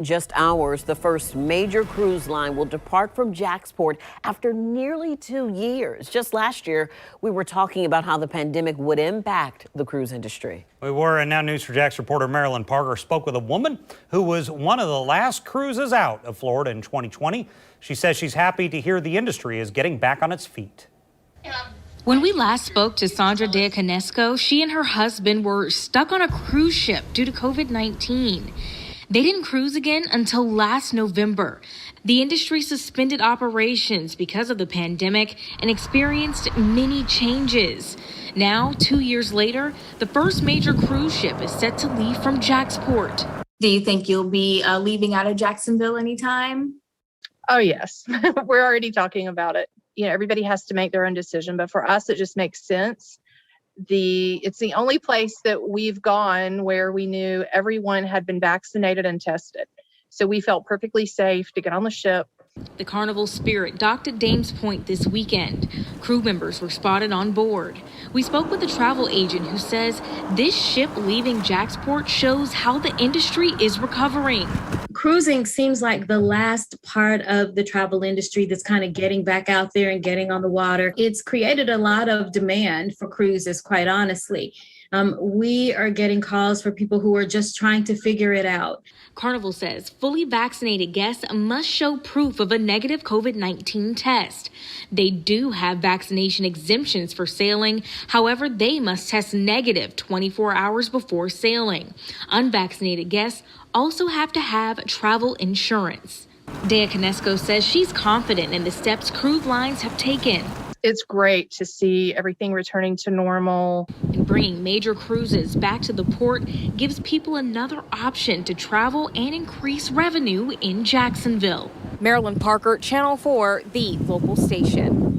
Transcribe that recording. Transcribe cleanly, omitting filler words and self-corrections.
Just hours, the first major cruise line will depart from Jacksport after nearly 2 years. Just last year, we were talking about how the pandemic would impact the cruise industry. We were, and now News 4 Jax reporter Marilyn Parker spoke with a woman who was one of the last cruises out of Florida in 2020. She says she's happy to hear the industry is getting back on its feet. When we last spoke to Sandra Diaconesco, she and her husband were stuck on a cruise ship due to COVID-19. They didn't cruise again until last November. The industry suspended operations because of the pandemic and experienced many changes. Now, 2 years later, the first major cruise ship is set to leave from Jacksport. Do you think you'll be leaving out of Jacksonville anytime? Oh, yes. We're already talking about it. You know, everybody has to make their own decision, but for us, it just makes sense. It's the only place that we've gone where we knew everyone had been vaccinated and tested. So we felt perfectly safe to get on the ship. The Carnival Spirit docked at Dames Point this weekend. Crew members were spotted on board. We spoke with a travel agent who says this ship leaving Jacksport shows how the industry is recovering. Cruising seems like the last part of the travel industry that's kind of getting back out there and getting on the water. It's created a lot of demand for cruises, quite honestly. We are getting calls for people who are just trying to figure it out. Carnival says fully vaccinated guests must show proof of a negative COVID-19 test. They do have vaccination exemptions for sailing. However, they must test negative 24 hours before sailing. Unvaccinated guests also have to have travel insurance. Diaconesco says she's confident in the steps cruise lines have taken. It's great to see everything returning to normal. And bringing major cruises back to the port gives people another option to travel and increase revenue in Jacksonville. Marilyn Parker, Channel 4, the local station.